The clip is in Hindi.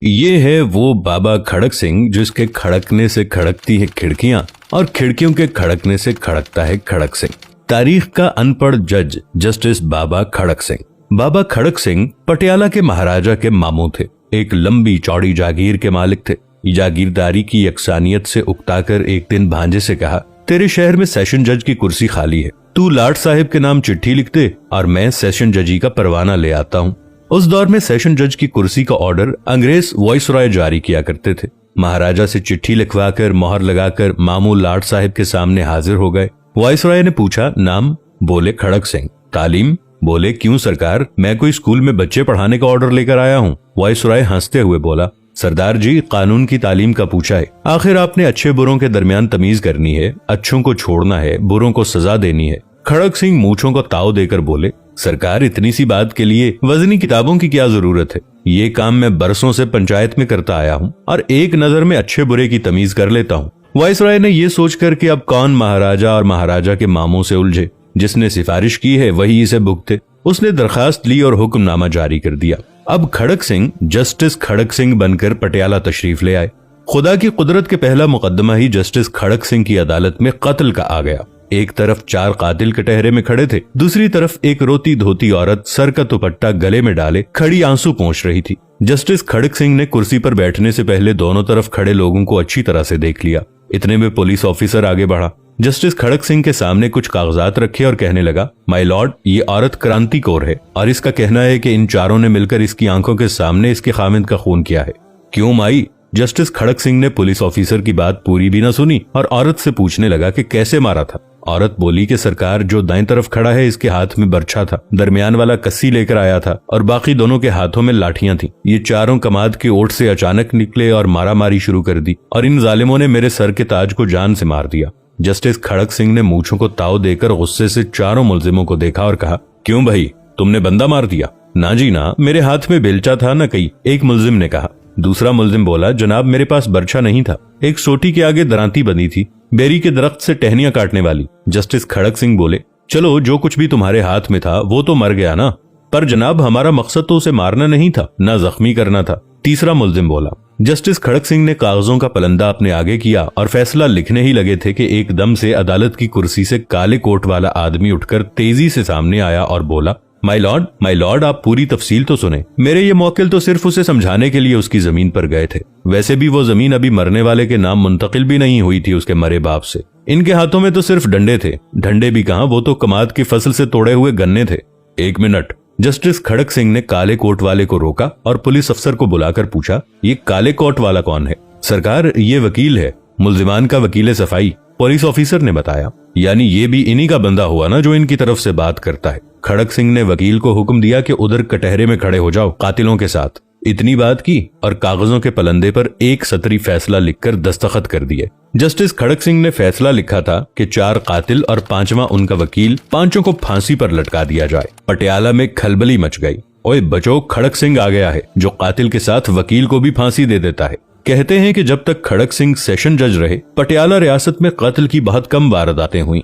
ये है वो बाबा खड़क सिंह जिसके खड़कने से खड़कती है खिड़कियां और खिड़कियों के खड़कने से खड़कता है खड़क सिंह। तारीख का अनपढ़ जज जस्टिस बाबा खड़क सिंह। बाबा खड़क सिंह पटियाला के महाराजा के मामू थे। एक लंबी चौड़ी जागीर के मालिक थे। जागीरदारी की यकसानियत से उकताकर एक दिन भांजे से कहा, तेरे शहर में सेशन जज की कुर्सी खाली है, तू लाट साहिब के नाम चिट्ठी लिख दे और मैं सेशन जजी का परवाना ले आता हूँ। उस दौर में सेशन जज की कुर्सी का ऑर्डर अंग्रेज वाइसरॉय जारी किया करते थे। महाराजा से चिट्ठी लिखवाकर मोहर लगाकर मामू लाट साहिब के सामने हाजिर हो गए। वाइसरॉय ने पूछा, नाम? बोले खड़क सिंह। तालीम? बोले क्यों सरकार, मैं कोई स्कूल में बच्चे पढ़ाने का ऑर्डर लेकर आया हूँ। वाइसरॉय हंसते हुए बोला, सरदार जी कानून की तालीम का पूछा है। आखिर आपने अच्छे बुरों के दरमियान तमीज करनी है, अच्छों को छोड़ना है, बुरों को सजा देनी है। खड़क सिंह मूंछों को ताव देकर बोले, सरकार इतनी सी बात के लिए वजनी किताबों की क्या जरूरत है। ये काम मैं बरसों से पंचायत में करता आया हूँ और एक नजर में अच्छे बुरे की तमीज कर लेता हूँ। वाइसरॉय ने ये सोचकर कि अब कौन महाराजा और महाराजा के मामों से उलझे, जिसने सिफारिश की है वही इसे भुगते, उसने दरखास्त ली और हुक्मनामा जारी कर दिया। अब खड़क सिंह जस्टिस खड़क सिंह बनकर पटियाला तशरीफ ले आए। खुदा की कुदरत के पहला मुकदमा ही जस्टिस खड़क सिंह की अदालत में कत्ल का आ गया। एक तरफ 4 कातिल कटहरे में खड़े थे, दूसरी तरफ एक रोती धोती औरत सर का दुपट्टा गले में डाले खड़ी आंसू पोंछ रही थी। जस्टिस खड़क सिंह ने कुर्सी पर बैठने से पहले दोनों तरफ खड़े लोगों को अच्छी तरह से देख लिया। इतने में पुलिस ऑफिसर आगे बढ़ा। जस्टिस खड़क सिंह के सामने कुछ कागजात रखे और कहने लगा, माय लॉर्ड, ये औरत क्रांतिकोर है और इसका कहना है कि इन चारों ने मिलकर इसकी आंखों के सामने इसके खामिद का खून किया है। क्यों माई? जस्टिस खड़क सिंह ने पुलिस ऑफिसर की बात पूरी भी न सुनी और औरत से पूछने लगा कि कैसे मारा था। औरत बोली कि सरकार, जो दाएं तरफ खड़ा है इसके हाथ में बर्छा था, दरमियान वाला कस्सी लेकर आया था और बाकी दोनों के हाथों में लाठियां थी। ये चारों कमाद के ओट से अचानक निकले और मारामारी शुरू कर दी और इन जालिमों ने मेरे सर के ताज को जान से मार दिया। जस्टिस खड़क सिंह ने मूंछों को ताव देकर गुस्से से चारों मुलजिमों को देखा और कहा, क्यों भाई, तुमने बंदा मार दिया? ना जी ना, मेरे हाथ में बेलचा था न कई, एक मुलजिम ने कहा। दूसरा मुलजिम बोला, जनाब मेरे पास बर्छा नहीं था, एक सोटी के आगे दरांती बंधी थी, बेरी के दरख्त से टहनियां काटने वाली। जस्टिस खड़क सिंह बोले, चलो जो कुछ भी तुम्हारे हाथ में था वो तो मर गया ना, पर जनाब हमारा मकसद तो उसे मारना नहीं था, ना जख्मी करना था। तीसरा मुलजिम बोला। जस्टिस खड़क सिंह ने कागजों का पलंदा अपने आगे किया और फैसला लिखने ही लगे थे कि एकदम से अदालत की कुर्सी से काले कोट वाला आदमी उठकर तेजी से सामने आया और बोला, माय लॉर्ड, आप पूरी तफसील तो सुने। मेरे ये मौकिल तो सिर्फ उसे समझाने के लिए उसकी जमीन पर गए थे। वैसे भी वो जमीन अभी मरने वाले के नाम मुंतकिल भी नहीं हुई थी उसके मरे बाप से। इनके हाथों में तो सिर्फ डंडे थे, डंडे भी कहां, वो तो कमाद की फसल से तोड़े हुए गन्ने थे। एक मिनट। जस्टिस खड़क सिंह ने काले कोट वाले को रोका और पुलिस अफसर को बुलाकर पूछा, ये काले कोट वाला कौन है? सरकार, ये वकील है, मुल्जिमान का वकील सफाई, पुलिस ऑफिसर ने बताया। यानी ये भी इन्हीं का बंदा हुआ ना जो इनकी तरफ से बात करता है। खड़क सिंह ने वकील को हुक्म दिया कि उधर कटहरे में खड़े हो जाओ कातिलों के साथ। इतनी बात की और कागजों के पलंदे पर एक सतरी फैसला लिखकर दस्तखत कर दिए। जस्टिस खड़क सिंह ने फैसला लिखा था कि 4 कातिल और 5वां उनका वकील, पांचों को फांसी पर लटका दिया जाए। पटियाला में खलबली मच गई। ओए बचो, खड़क सिंह आ गया है जो कातिल के साथ वकील को भी फांसी दे देता है। कहते हैं कि जब तक खड़क सिंह सेशन जज रहे, पटियाला रियासत में कत्ल की बहुत कम वारदातें हुई।